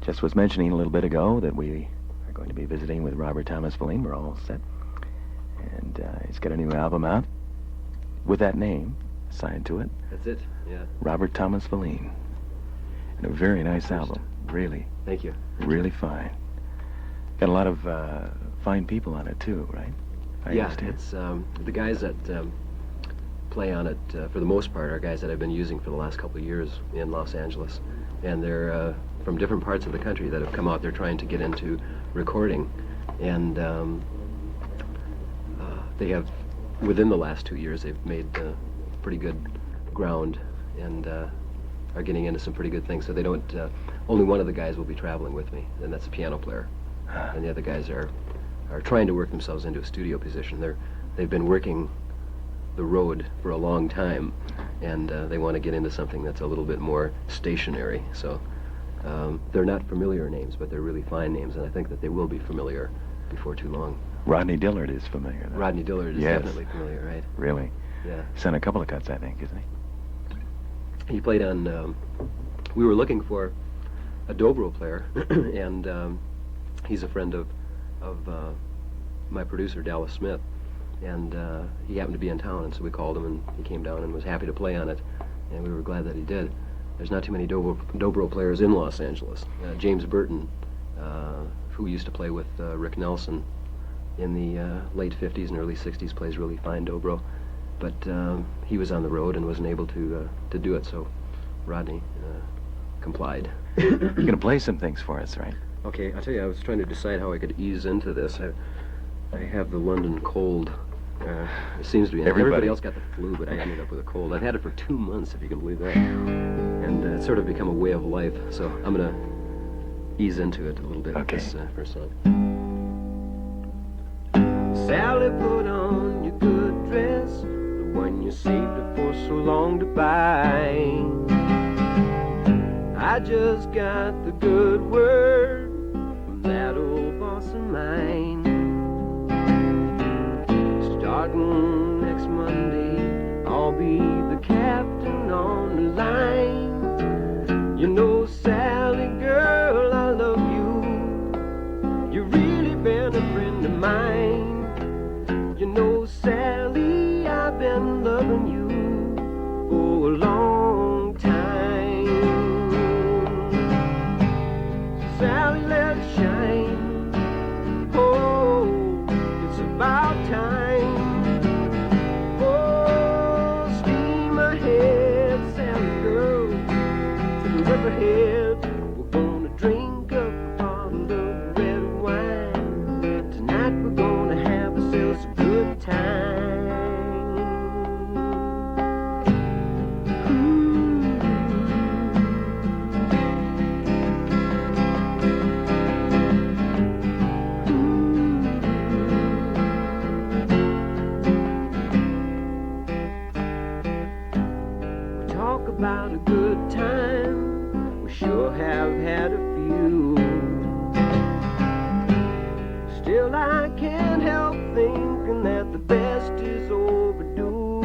Just was mentioning a little bit ago that we are going to be visiting with Robert Thomas Velline. We're all set. And he's got a new album out with that name signed to it. That's it, yeah. Robert Thomas Velline. And a very nice album, really. Thank you. Really fine. Got a lot of fine people on it, too, right? Yeah, it's the guys that play on it, for the most part, are guys that I've been using for the last couple of years in Los Angeles. And they're from different parts of the country that have come out there trying to get into recording. And they have, within the last 2 years, they've made pretty good ground and are getting into some pretty good things. So they don't, only one of the guys will be traveling with me, and that's a piano player. And the other guys are trying to work themselves into a studio position. They've been working the road for a long time, and they want to get into something that's a little bit more stationary. So they're not familiar names, but they're really fine names, and I think that they will be familiar before too long. Rodney Dillard is familiar, though. Rodney Dillard is definitely familiar, right? Really? Yeah. Sent a couple of cuts, I think, isn't he? He played on, we were looking for a dobro player, and he's a friend of my producer, Dallas Smith, and he happened to be in town, and so we called him, and he came down and was happy to play on it, and we were glad that he did. There's not too many dobro players in Los Angeles. James Burton, who used to play with Rick Nelson in the late 50s and early 60s, plays really fine dobro, but he was on the road and wasn't able to do it, so Rodney complied. You're going to play some things for us, right? Okay, I'll tell you, I was trying to decide how I could ease into this. I have the London cold. It seems to be. Everybody else got the flu, but I ended up with a cold. I've had it for 2 months, if you can believe that. And it's sort of become a way of life, so I'm going to ease into it a little bit with this first song. Sally, put on your good dress, the one you saved up for so long to buy. I just got the good word from that old boss of mine. Starting next Monday, I'll be the captain on the line. You know, Sally, girl, I love you. You've really been a friend of mine. You know, Sally, I've been loving you for a long time. So Sally, let it shine. Oh, it's about time. Oh, steam ahead, Sally girl, to the riverhead. We're gonna drink up a bottle of red wine. Tonight we're gonna have ourselves a good time. We talk about a good time, we sure have had a few. Still I can't help thinking that the best is overdue.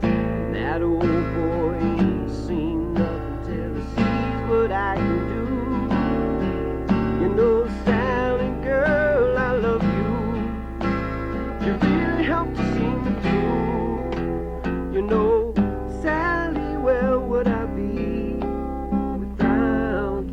And that old boy ain't seen nothing till he sees what I can do. You know, Sally, girl, I love you. You really helped to see me through. You know, Sally, where would I be without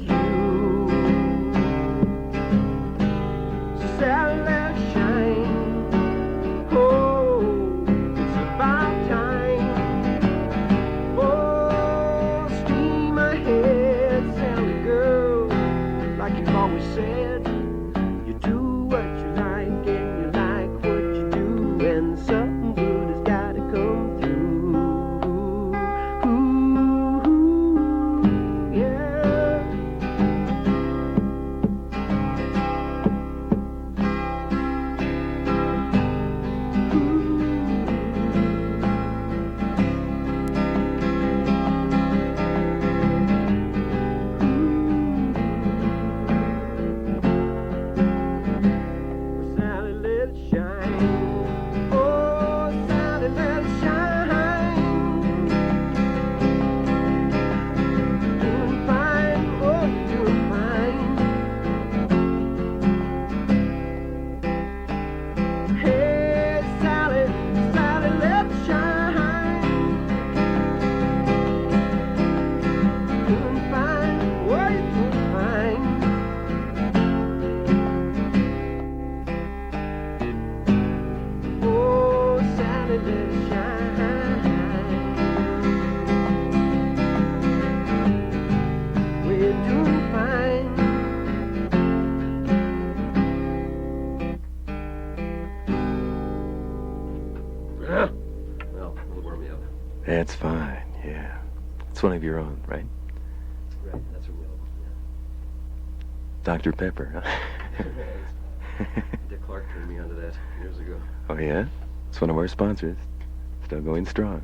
It's one of your own, right? Right, that's from the album, Dr. Pepper, huh? yeah. Dick Clark turned me onto that years ago. Oh, yeah? It's one of our sponsors. Still going strong.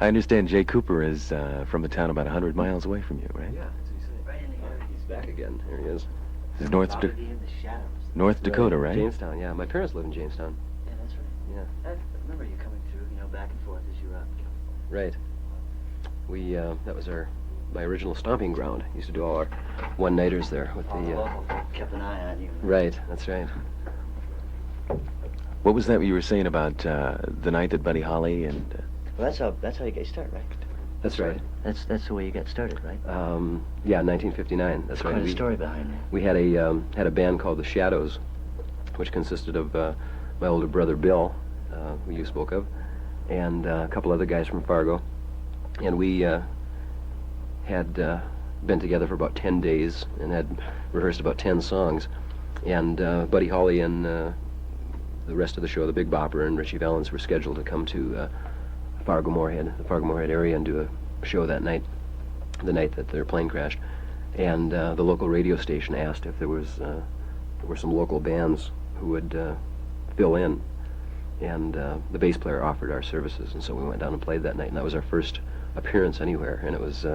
I understand Jay Cooper is from a town about 100 miles away from you, right? Yeah, that's what he's saying. Right in the area. He's back again. Here he is. This is North Shadows. Dakota, right? Jamestown, yeah. My parents live in Jamestown. Yeah, that's right. Yeah. I remember you coming through, back and forth as you were out in California. Right. We, that was my original stomping ground. Used to do all our one-nighters there with All the the, locals kept an eye on you. right, that's right. What was that you were saying about the night that Buddy Holly and... Well, that's how you get started, right? That's right. That's the way you got started, right? Yeah, 1959. That's right. Quite a story behind that. We had a band called the Shadows, which consisted of my older brother Bill, who you spoke of, and a couple other guys from Fargo, and we had been together for about 10 days and had rehearsed about 10 songs, and Buddy Holly and the rest of the show, the Big Bopper and Richie Valens, were scheduled to come to the Fargo-Moorhead area, and do a show that night, the night that their plane crashed. And the local radio station asked if there were some local bands who would fill in, and the bass player offered our services, and so we went down and played that night, and that was our first appearance anywhere, and it was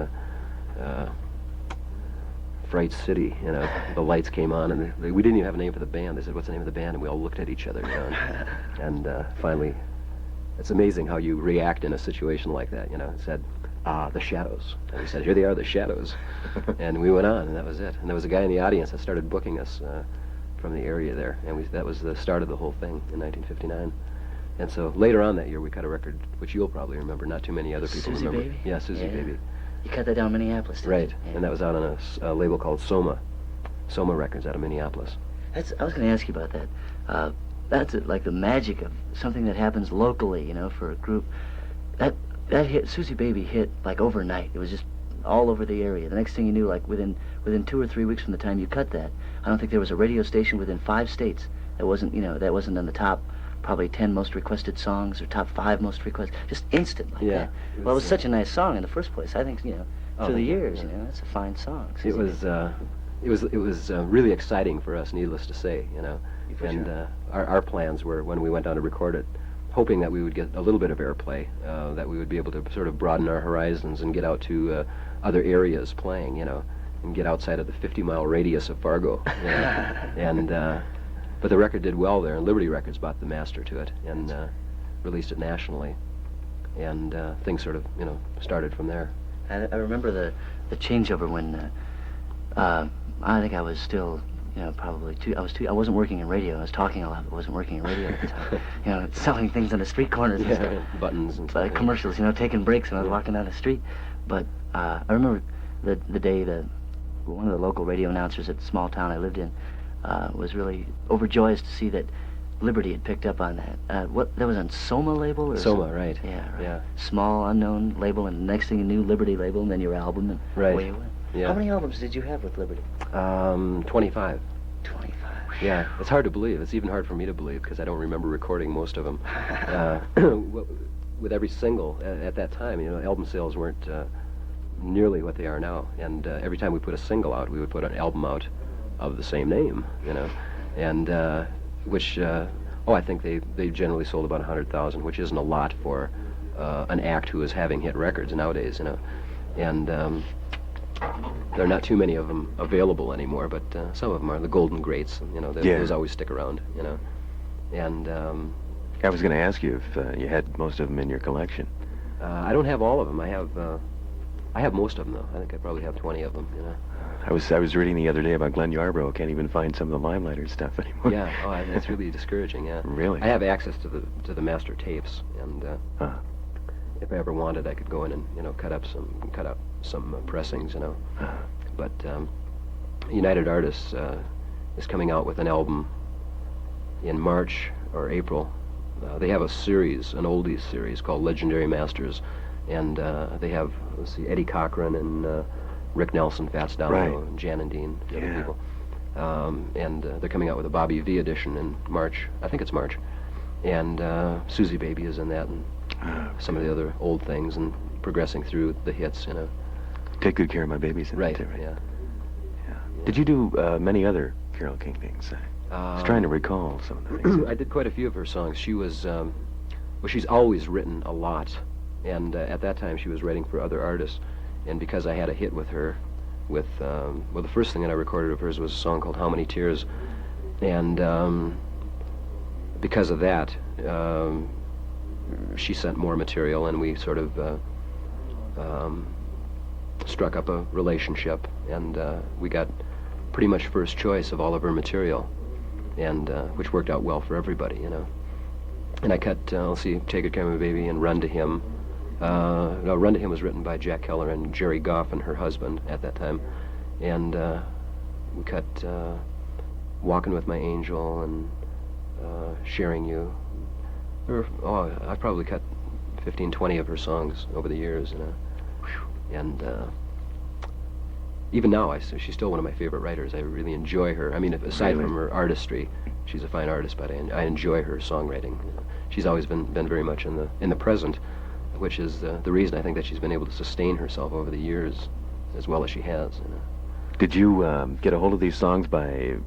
Fright City. The lights came on, and we didn't even have a name for the band. They said, "What's the name of the band?" And we all looked at each other, and finally, it's amazing how you react in a situation like that. It said, the Shadows. And we said, "Here they are, the Shadows." And we went on, and that was it. And there was a guy in the audience that started booking us from the area there, and that was the start of the whole thing in 1959. And so later on that year, we cut a record, which you'll probably remember. Not too many other people Susie remember. Baby? Yeah, Susie Yeah. Baby. You cut that down in Minneapolis, didn't Right, you? Yeah. and that was out on a label called Soma Records out of Minneapolis. I was going to ask you about that. That's like the magic of something that happens locally, for a group. That hit, Susie Baby hit like overnight. It was just all over the area. The next thing you knew, like within 2 or 3 weeks from the time you cut that, I don't think there was a radio station within 5 states that wasn't on the top probably 10 most requested songs or top 5 most requested, just instant like Yeah, that. it Well, it was was, such a nice song in the first place. I think, through the yeah, years, yeah. it's a fine song. It was really exciting for us, needless to say, For and sure. our plans were, when we went down to record it, hoping that we would get a little bit of airplay, that we would be able to sort of broaden our horizons and get out to other areas playing, and get outside of the 50-mile radius of Fargo. And but the record did well there, and Liberty Records bought the master to it and released it nationally, and things sort of started from there. I remember the changeover when I think I was still, probably I wasn't working in radio. I was talking a lot, but wasn't working in radio at the time. Selling things on the street corners and stuff. Buttons and stuff. Commercials, taking breaks when I was walking down the street. But I remember the day that one of the local radio announcers at the small town I lived in was really overjoyed to see that Liberty had picked up on that. That was on Soma label? Or Soma, right. Yeah, right. Yeah. Small, unknown label, and the next thing you knew, Liberty label, and then your album, and Right. away you went. Yeah. How many albums did you have with Liberty? 25. 25. Yeah, it's hard to believe. It's even hard for me to believe because I don't remember recording most of them. With every single at that time, album sales weren't nearly what they are now. And every time we put a single out, we would put an album out of the same name, and which I think they generally sold about 100,000, which isn't a lot for an act who is having hit records nowadays, and there are not too many of them available anymore, but some of them are the golden greats. Those always stick around. And I was going to ask you if you had most of them in your collection. I don't have all of them. I have most of them though. I think I probably have 20 of them. I was reading the other day about Glenn Yarbrough. Can't even find some of the Limelighter stuff anymore. Yeah, that's really discouraging. Yeah. Really? I have access to the master tapes, and if I ever wanted, I could go in and cut up some pressings. But United Artists is coming out with an album in March or April. They have a series, an oldies series called Legendary Masters, and they have Eddie Cochran and Rick Nelson, Fats Domino, Right. and Jan and Dean, the other Yeah. people. And they're coming out with a Bobby V edition in March. I think it's March. And Susie Baby is in that, and some of the other old things and progressing through the hits, you know. Take Good Care of My Babies. Right, Too, right? yeah. Did you do many other Carole King things? I was trying to recall some of the things. I did quite a few of her songs. She was, well, she's always written a lot, and at that time she was writing for other artists, and because I had a hit with her, with, well, the first thing that I recorded of hers was a song called How Many Tears, and because of that, she sent more material, and we sort of struck up a relationship, and we got pretty much first choice of all of her material, and which worked out well for everybody, you know. And I cut, let's see, Take Good Care of My Baby and Run to Him. No, Run to Him was written by Jack Keller and Jerry Goff and her husband at that time, and we cut Walking with My Angel and Sharing You. I probably cut 15, 20 of her songs over the years, you know. And even now, she's still one of my favorite writers. I really enjoy her. I mean, aside from her artistry, she's a fine artist, but I enjoy her songwriting. She's always been very much in the present, which is the reason I think that she's been able to sustain herself over the years as well as she has. You know. Did you get a hold of these songs by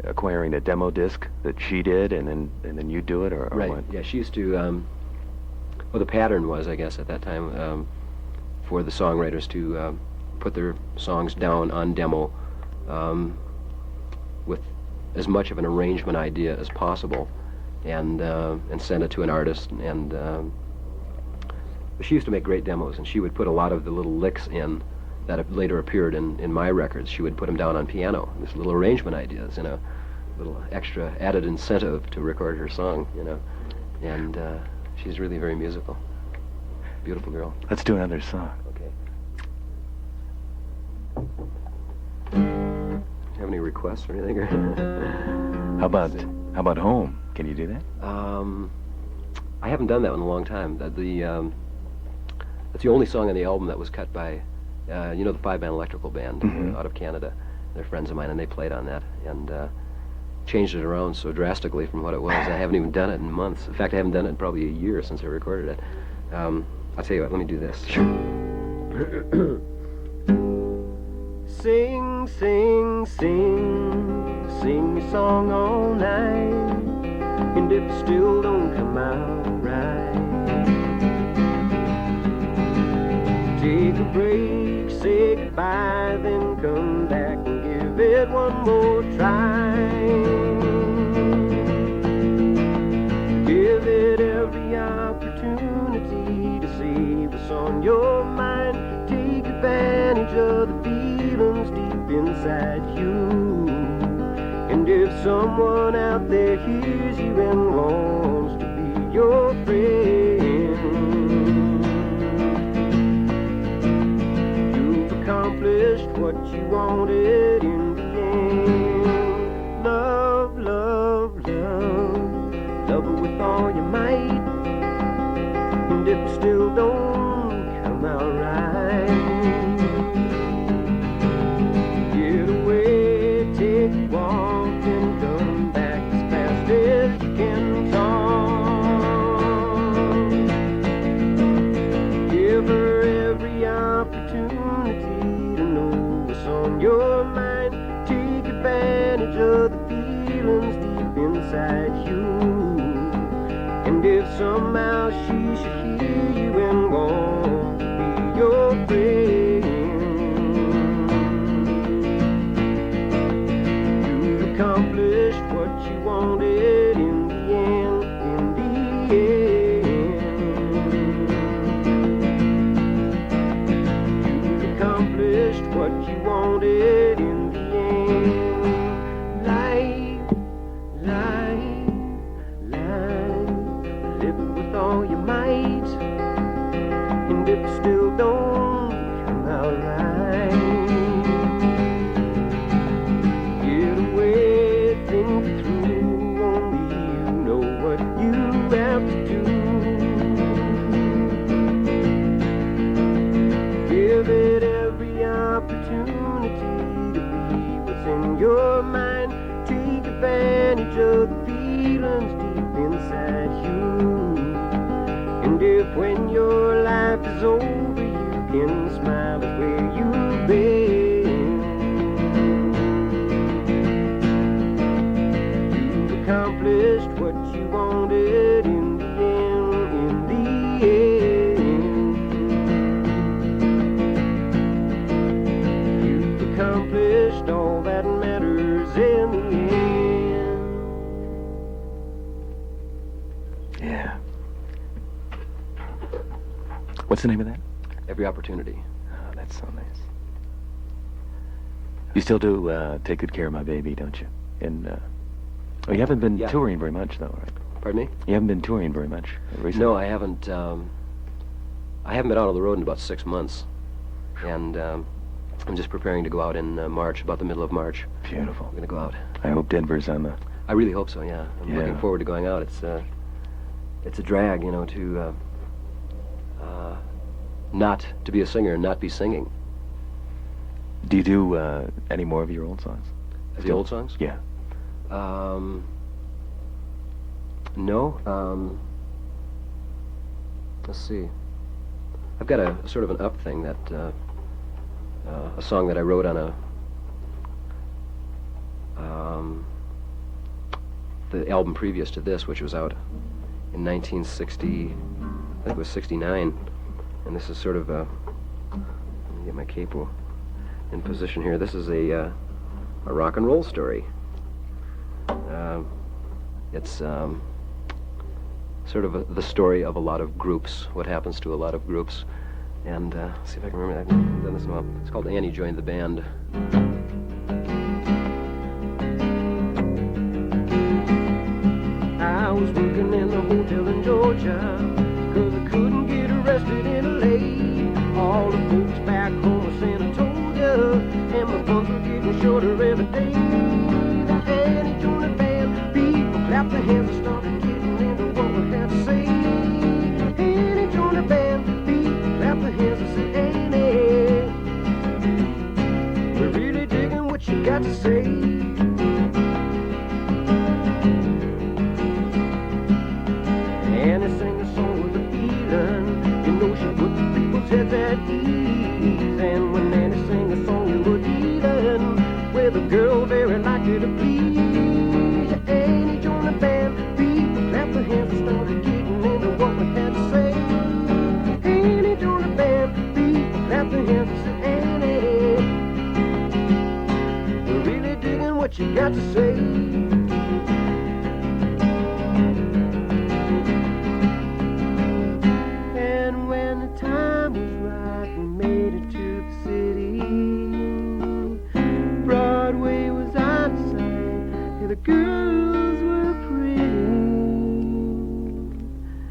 acquiring a demo disc that she did, and then you do it, or right? what? Yeah, she used to. Well, the pattern was, I guess, at that time, for the songwriters to put their songs down on demo with as much of an arrangement idea as possible, and send it to an artist. And she used to make great demos, and she would put a lot of the little licks in that have later appeared in my records. She would put them down on piano, these little arrangement ideas, you know, little extra added incentive to record her song, you know. And she's really very musical. Beautiful girl. Let's do another song. Have any requests or anything? How about Home? Can you do that? I haven't done that in a long time. That's the only song on the album that was cut by, you know, the 5-man electrical band out of Canada. They're friends of mine, and they played on that and changed it around so drastically from what it was. I haven't even done it in months. In fact, I haven't done it in probably a year since I recorded it. I'll tell you what. Let me do this. Sure. Sing, sing, sing, sing your song all night, and if it still don't come out right, take a break, say goodbye, then come back and give it one more try. Give it every opportunity to see what's on your mind. Take advantage of the feelings deep inside you. And if someone out there hears you and wants to be your friend, you've accomplished what you wanted in the end. Love, love, love, love her with all your might. And if you still don't come out right, get away, take a walk, and come back as fast as you can talk. Give her every opportunity to know what's on your mind. Take advantage of the feelings deep inside you. And if somehow she should hear you and want to be your friend, you've accomplished what you wanted in the end, in the end. You've accomplished what you wanted in the end. Life, life, life, live it with all your might. And if you still don't come out right, get away, think it through. Only you know what you have to do. Give it every opportunity to be what's in your You've accomplished what you wanted in the end, in the end. You've accomplished all that matters in the end. Yeah. What's the name of that? Every Opportunity. Oh, that's so nice. You still do take good care of my baby, don't you? And oh, you haven't been Yeah. touring very much, though, right? Pardon me? You haven't been touring very much recently. No, I haven't. I haven't been out on the road in about 6 months, and I'm just preparing to go out in March, about the middle of March. Beautiful. I'm going to go out. I hope Denver's on the. I really hope so. Yeah, I'm looking Yeah. forward to going out. It's a drag, you know, to not to be a singer and not be singing. Do you do any more of your old songs? The Still? old songs? Yeah. No. Let's see. I've got a sort of an up thing that a song that I wrote on the album previous to this, which was out in 1960. I think it was 69. And this is sort of a. Let me get my capo in position here. This is a rock and roll story. It's sort of the story of a lot of groups, what happens to a lot of groups. And see if I can remember. I haven't done this in a while. It's called Annie Joined the Band. I was working in the hotel in Georgia, 'cause I couldn't get arrested in LA. All the folks back home were San Antonio, and my funds were getting shorter every day. The Annie joined the band, people clapped their hands and started getting into what we had to say. Annie joined the band, people clapped their hands and said, Annie, we're really digging what you got to say. Annie sang a song with a feeling, you know she put the people's heads at ease. And when Annie sang a song you were dealing with a girl very likely to please. Annie joined the band, people clapped their hands and started getting into what we had to say. Annie joined the band, people clapped their hands and said, Annie, we're really digging what you got to say. The girls were pretty,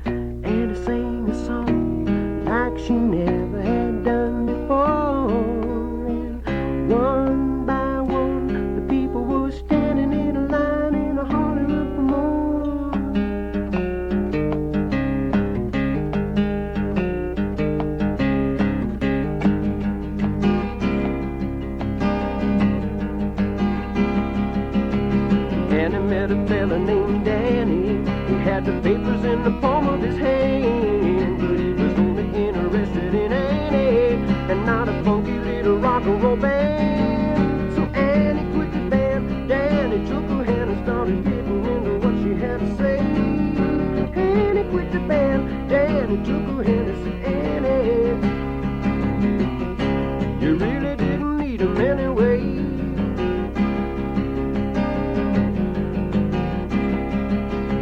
and I sang a song like she never had done before. And one by one, the people were standing in a line and a hollering up for more. And I met a fella named Danny. He had the papers in the palm of his hand, but he was only interested in Annie and not a funky little rock and roll band. So Annie quit the band. Danny took her hand and started getting into what she had to say. Annie quit the band. Danny took her hand and said, Annie, you really didn't need him anyway.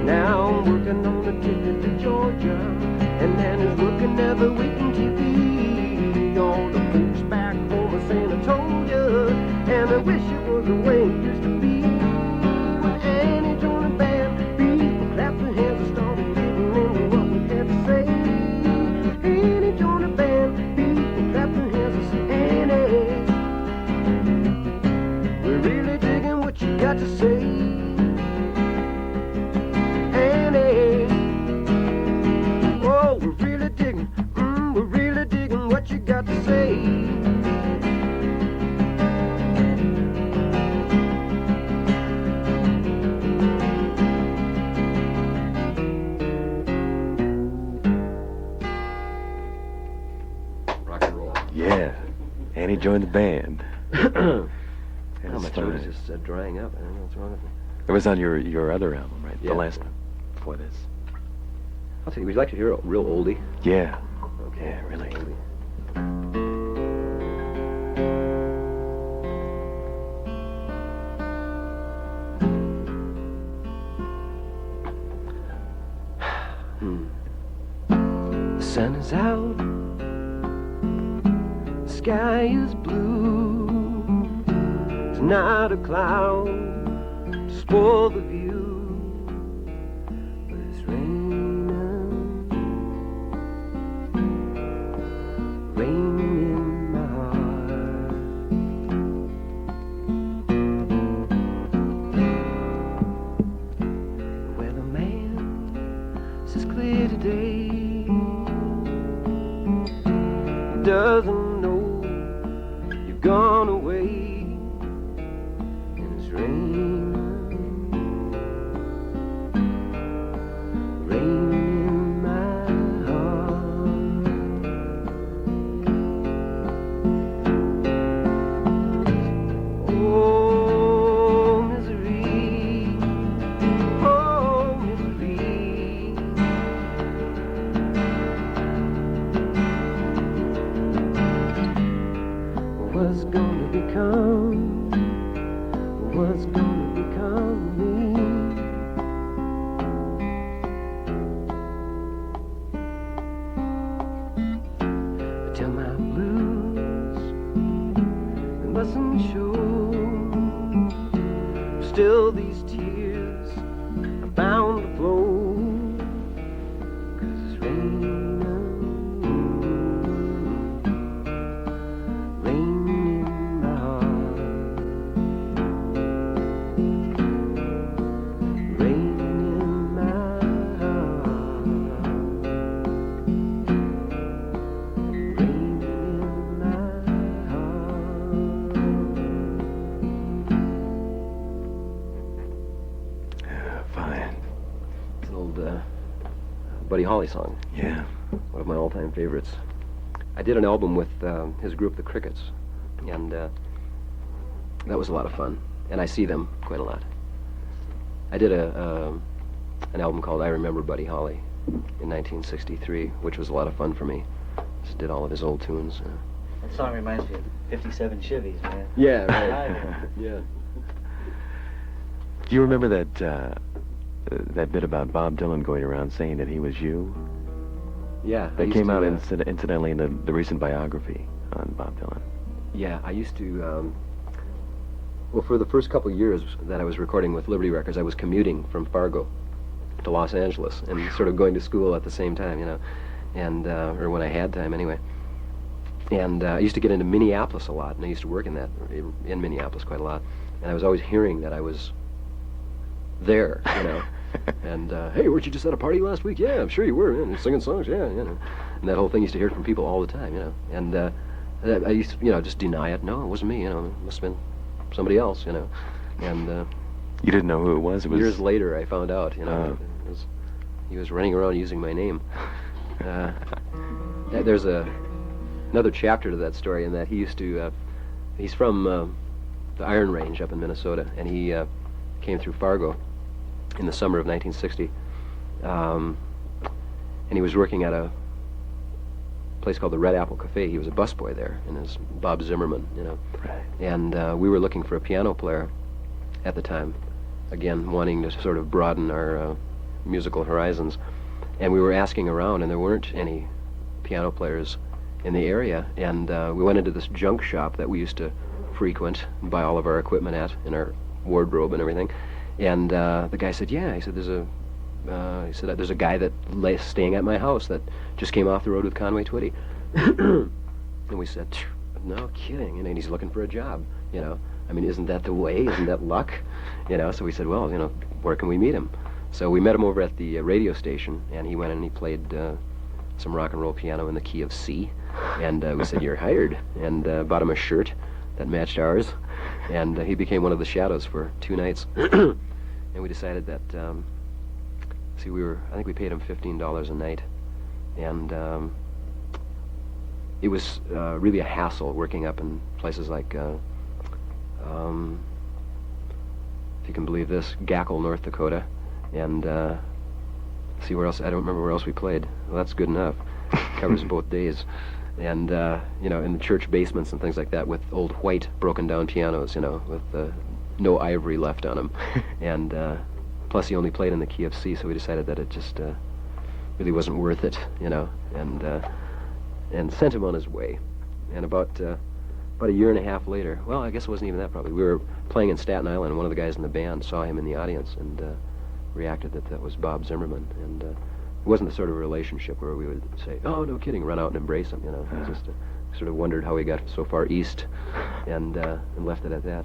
Now I'm working on a ticket to Georgia, and Annie's looking at the weekend TV. All the folks back home are saying I told you, and I wish it was the way it used to be. When Annie joined the band, people clapped their hands and started getting into what we had to say. Annie joined the band, people clapped their hands and said, Annie, we're really digging what you got to say. What you got to say? joined the band. Oh, That's my throat is fine. just drying up. I don't know what's wrong with me. It was on your other album, right? Yeah. The last one before this. I'll tell you, would you like to hear a real oldie? Yeah. Okay. Yeah, really. Oldie. The sun is out, the sky is blue. It's not a cloud to spoil the view, but it's raining, raining in my heart. The weatherman says clear today. Doesn't know you've gone away, and it's raining, raining in my heart. Oh, misery, oh, misery. What's gonna become? What's gonna become of me? I tell my blues they mustn't show. Still, these tears are bound to flow, 'cause it's raining. Fine. It's an old Buddy Holly song, Yeah. one of my all-time favorites. I did an album with his group, the Crickets, and that was a lot of fun. And I see them quite a lot. I did an album called I Remember Buddy Holly in 1963, which was a lot of fun for me. Just did all of his old tunes. That song reminds me of 57 Chevys, man. Yeah, right. Yeah. Do you remember that bit about Bob Dylan going around saying that he was you? Yeah. I That used came to, out incidentally in the recent biography on Bob Dylan. Yeah, I used to, well, for the first couple of years that I was recording with Liberty Records, I was commuting from Fargo to Los Angeles and sort of going to school at the same time, you know, and, or when I had time anyway. And I used to get into Minneapolis a lot, and I used to work in Minneapolis quite a lot, and I was always hearing that I was there, you know. And, hey, weren't you just at a party last week? Yeah, I'm sure you were, man. You're singing songs, yeah, you know. And that whole thing used to hear from people all the time, you know. And I used to, you know, just deny it. No, it wasn't me, you know. It must have been somebody else, you know. And You didn't know who it was? It was years later, I found out, you know, he was running around using my name. There's another chapter to that story in that he used to, he's from the Iron Range up in Minnesota, and he came through Fargo in the summer of 1960, and he was working at a place called the Red Apple Cafe. He was a busboy there, and his Bob Zimmerman, you know. Right. And we were looking for a piano player at the time, again, wanting to sort of broaden our musical horizons. And we were asking around, and there weren't any piano players in the area. And we went into this junk shop that we used to frequent and buy all of our equipment at, in our wardrobe and everything. And the guy said, yeah, he said, there's a guy that staying at my house that just came off the road with Conway Twitty. And we said, no kidding. And he's looking for a job, you know. I mean, isn't that the way? Isn't that luck? You know, so we said, well, you know, where can we meet him? So we met him over at the radio station, and he went and he played some rock and roll piano in the key of C. And we said, you're hired. And bought him a shirt that matched ours. And he became one of the Shadows for 2 nights. And we decided that, I think we paid him $15 a night. And it was really a hassle working up in places like, if you can believe this, Gackle, North Dakota, and see where else. I don't remember where else we played. Well, that's good enough. Covers both days. And you know, in the church basements and things like that, with old white broken down pianos, you know, with no ivory left on them. And plus, he only played in the key of C, so we decided that it just really wasn't worth it, you know, and sent him on his way. And about a year and a half later, well, I guess it wasn't even that probably. We were playing in Staten Island, and one of the guys in the band saw him in the audience and reacted that that was Bob Zimmerman. And it wasn't the sort of relationship where we would say, "Oh, no kidding," run out and embrace him, you know. It was just sort of wondered how he got so far east, and left it at that.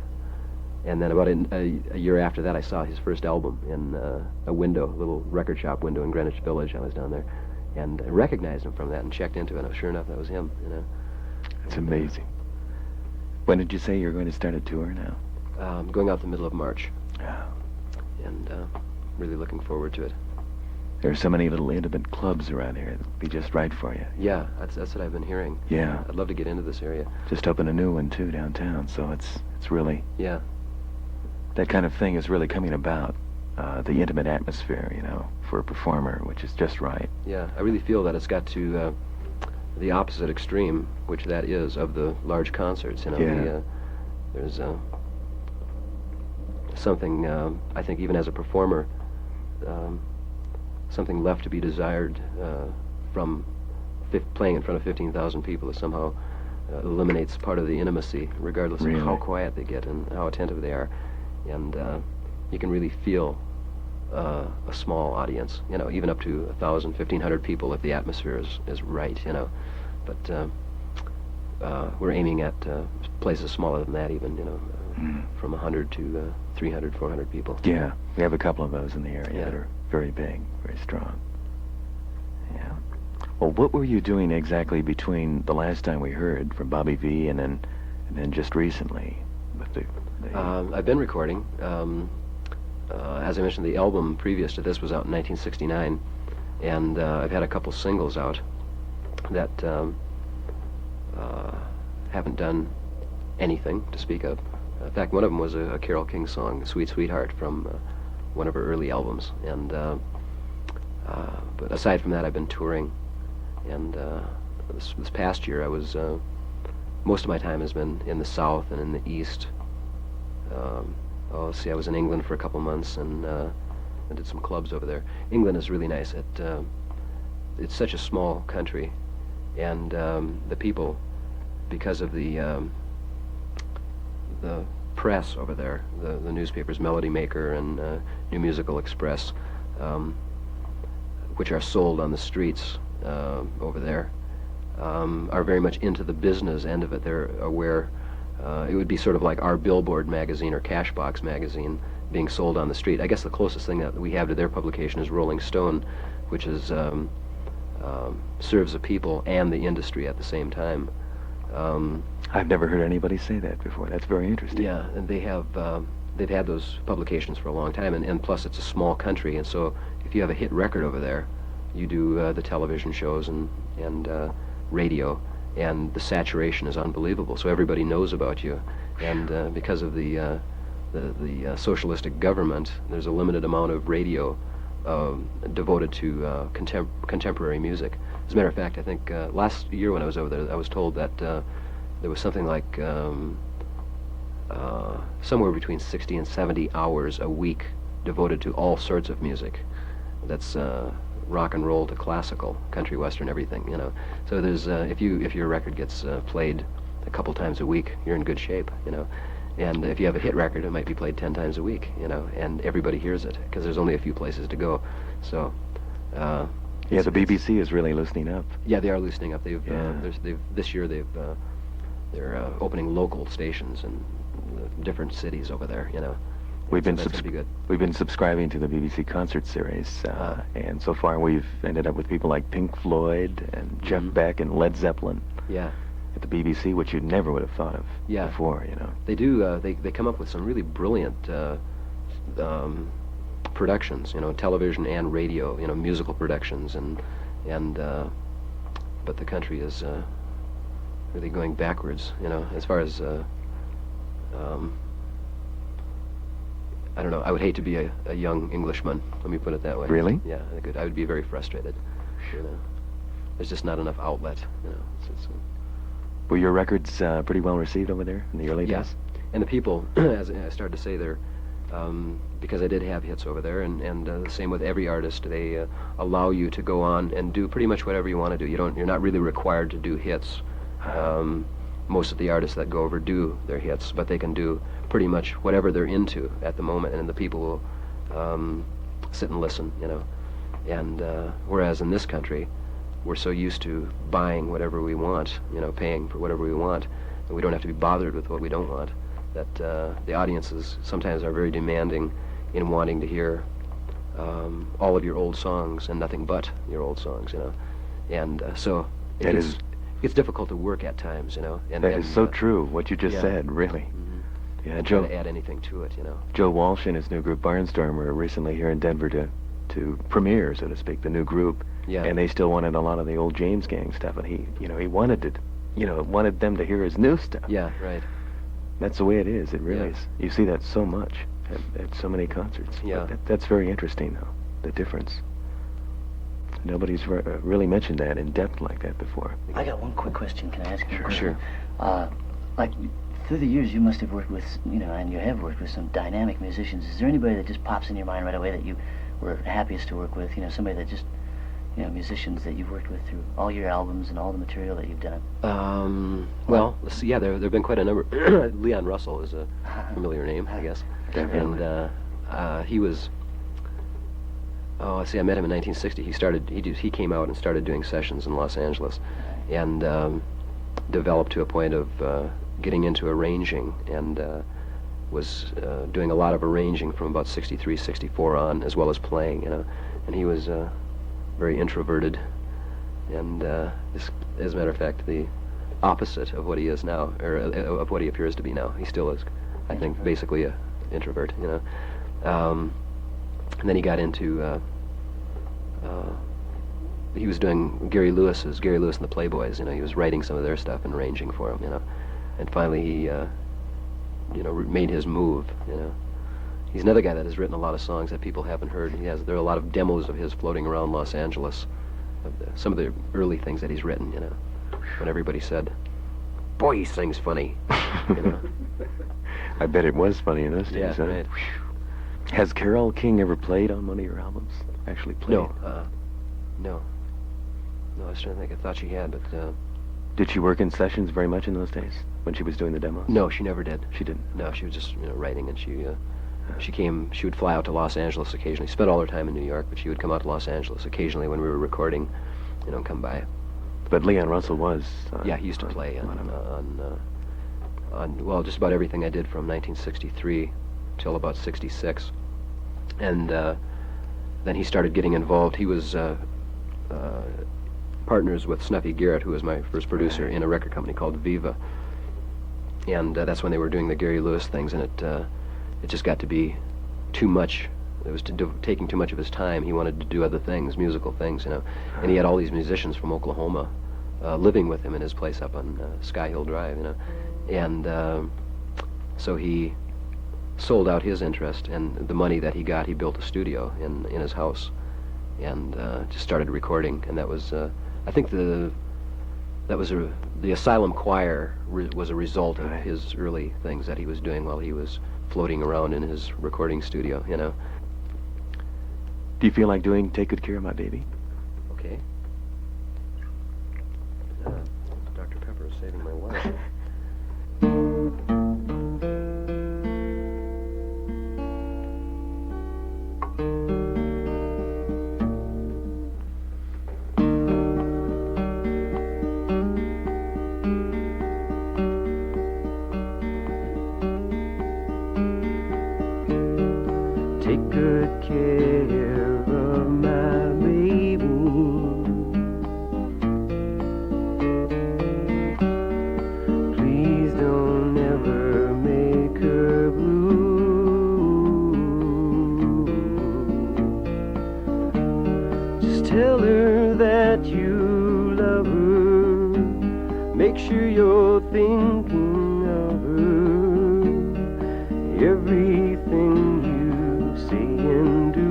And then about a year after that, I saw his first album in a window, a little record shop window in Greenwich Village. I was down there, and I recognized him from that and checked into it. And sure enough, that was him, you know. It's amazing. When did you say you're going to start a tour now? Going out the middle of March, Oh. and really looking forward to it. There are so many little intimate clubs around here that'd be just right for you. Yeah, that's what I've been hearing. Yeah. I'd love to get into this area. Just opened a new one too downtown, so it's really Yeah. that kind of thing is really coming about. The intimate atmosphere, you know, for a performer, which is just right. Yeah, I really feel that it's got to the opposite extreme, which that is, of the large concerts. You know, Yeah. There's something, I think, even as a performer, something left to be desired from playing in front of 15,000 people that somehow eliminates part of the intimacy, regardless Really? of how quiet they get and how attentive they are. And you can really feel a small audience, you know, even up to 1,000, 1,500 people if the atmosphere is right, you know. But we're aiming at places smaller than that even, you know, from 100 to 300, 400 people. Yeah, we have a couple of those in the area Yeah. that are very big, very strong. Yeah. Well, what were you doing exactly between the last time we heard from Bobby V and then just recently with the I've been recording. As I mentioned, the album previous to this was out in 1969, and I've had a couple singles out that haven't done anything to speak of. In fact, one of them was a Carole King song, "Sweet Sweetheart," from one of her early albums. And but aside from that, I've been touring. And this past year, I was most of my time has been in the South and in the East. Let's see, I was in England for a couple months and I did some clubs over there. England is really nice. It's such a small country, and the people, because of the press over there, the newspapers, Melody Maker and New Musical Express, which are sold on the streets over there, are very much into the business end of it. They're aware. It would be sort of like our Billboard magazine or Cashbox magazine being sold on the street. I guess the closest thing that we have to their publication is Rolling Stone, which is serves the people and the industry at the same time. I've never heard anybody say that before. That's very interesting. Yeah, and they have they've had those publications for a long time, and plus it's a small country, and so if you have a hit record over there, you do the television shows and radio, and the saturation is unbelievable. So everybody knows about you, and because of the socialistic government, there's a limited amount of radio devoted to contemporary music. As a matter of fact, I think last year when I was over there, I was told that there was something like somewhere between 60 and 70 hours a week devoted to all sorts of music. That's rock and roll to classical, country, western, everything, you know. So there's if your record gets played a couple times a week, you're in good shape, you know. And if you have a hit record, it might be played 10 times a week, you know, and everybody hears it because there's only a few places to go. So Yeah, the BBC is really loosening up. yeah, they are loosening up. Yeah. This year they're opening local stations in different cities over there, you know. We've been So that's gonna be good. we've been subscribing to the BBC concert series, and so far we've ended up with people like Pink Floyd and Jeff Beck and Led Zeppelin Yeah. at the BBC, which you never would have thought of Yeah. before, you know. They do. They come up with some really brilliant productions, you know, television and radio, you know, musical productions, and but the country is really going backwards, you know, as far as I don't know. I would hate to be a young Englishman. Let me put it that way. Really? Yeah, I would be very frustrated. You know, there's just not enough outlet. You know, Were your records pretty well received over there in the early yeah. days? And the people, as I started to say, they're because I did have hits over there, and the same with every artist. They allow you to go on and do pretty much whatever you want to do. You're not really required to do hits. Most of the artists that go over do their hits, but they can do pretty much whatever they're into at the moment, and the people will sit and listen, you know. And whereas in this country, we're so used to buying whatever we want, you know, paying for whatever we want, and we don't have to be bothered with what we don't want, that the audiences sometimes are very demanding in wanting to hear all of your old songs and nothing but your old songs, you know. And so it's difficult to work at times, you know. And That is so true, what you just yeah. said, really. Mm-hmm. Yeah, Try Joe. to add anything to it, you know. Joe Walsh and his new group Barnstorm were recently here in Denver to premiere, so to speak, the new group. Yeah. And they still wanted a lot of the old James Gang stuff, and he wanted them to hear his new stuff. Yeah, right. That's the way it is. It really Yeah. is. You see that so much at so many concerts. Yeah. But that's very interesting, though, the difference. Nobody's really mentioned that in depth like that before. I got one quick question. Can I ask you a question? Sure. Like, through the years, you must have worked with, you know, and you have worked with some dynamic musicians. Is there anybody that just pops in your mind right away that you were happiest to work with? You know, somebody that just, you know, musicians that you've worked with through all your albums and all the material that you've done? Well, let's see. Yeah, there have been quite a number. Leon Russell is a familiar name, I guess. Definitely. And he was. Oh, I see. I met him in 1960. He came out and started doing sessions in Los Angeles, and developed to a point of getting into arranging, and was doing a lot of arranging from about 63, 64 on, as well as playing. You know, and he was very introverted, and as a matter of fact, the opposite of what he is now, or of what he appears to be now. He still is, I think, basically a introvert. You know. And then he got into, he was doing Gary Lewis and the Playboys, you know, he was writing some of their stuff and arranging for them, you know. And finally he, you know, made his move, you know. He's another guy that has written a lot of songs that people haven't heard. There are a lot of demos of his floating around Los Angeles, of some of the early things that he's written, you know, when everybody said, boy, he sings funny, you know. I bet it was funny in those days, Yeah, huh? right. Has Carole King ever played on one of your albums? Actually played? No, no. No, I was trying to think. I thought she had, but Did she work in sessions very much in those days when she was doing the demos? no, she never did. She didn't. No, she was just, you know, writing, and she would fly out to Los Angeles occasionally. Spent all her time in New York, but she would come out to Los Angeles occasionally when we were recording, you know, come by. But Leon Russell was. Yeah, he used to play on well, just about everything I did from 1963 till about 66, and then he started getting involved. He was partners with Snuffy Garrett, who was my first producer, in a record company called Viva, and that's when they were doing the Gary Lewis things, and it just got to be too much. It was taking too much of his time. He wanted to do other things, musical things, you know, and he had all these musicians from Oklahoma living with him in his place up on Sky Hill Drive, you know, and so he sold out his interest, and the money that he got, he built a studio in his house, and just started recording. And that was, I think, the Asylum Choir was a result of his early things that he was doing while he was floating around in his recording studio, you know. Do you feel like doing Take Good Care of My Baby? Okay. Dr. Pepper is saving my life. Take good care of my baby. Please don't ever make her blue. Just tell her that you love her. Make sure you're everything you say and do.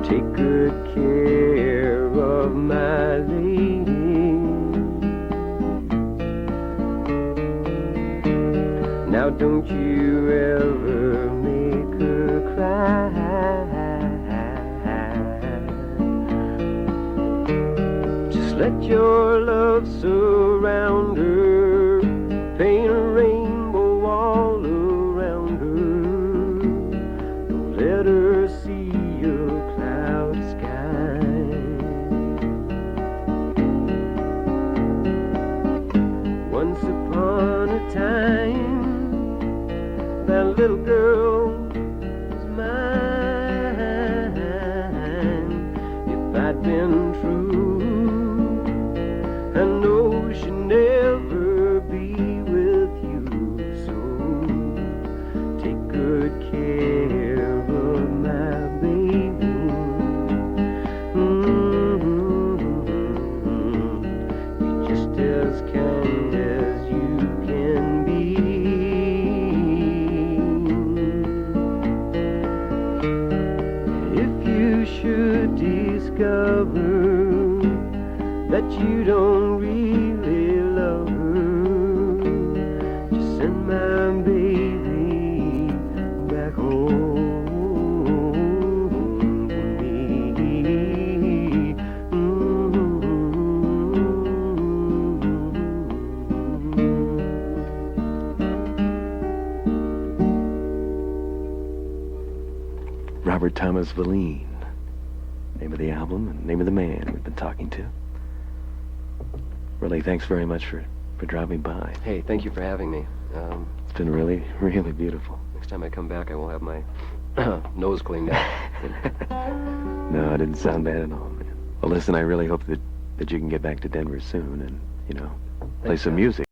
Take good care of my lady. Now don't you ever make her cry. Just let your love surround her, paint a rainbow all around her. Don't let her see a cloudy sky. Once upon a time, that little girl was mine. If I'd been true, I know she'd never be with you. So take good care of my baby. Be just as kind as you can be. If you should discover that you don't really love her, just send my baby back home to me. Robert Thomas Velline. Name of the album and name of the man we've been talking to. Really, thanks very much for dropping by. Hey, thank you for having me. It's been really, really beautiful. Next time I come back, I will have my nose cleaned out. No, it didn't sound bad at all, man. Well, listen, I really hope that you can get back to Denver soon and, play Thanks, some man. music.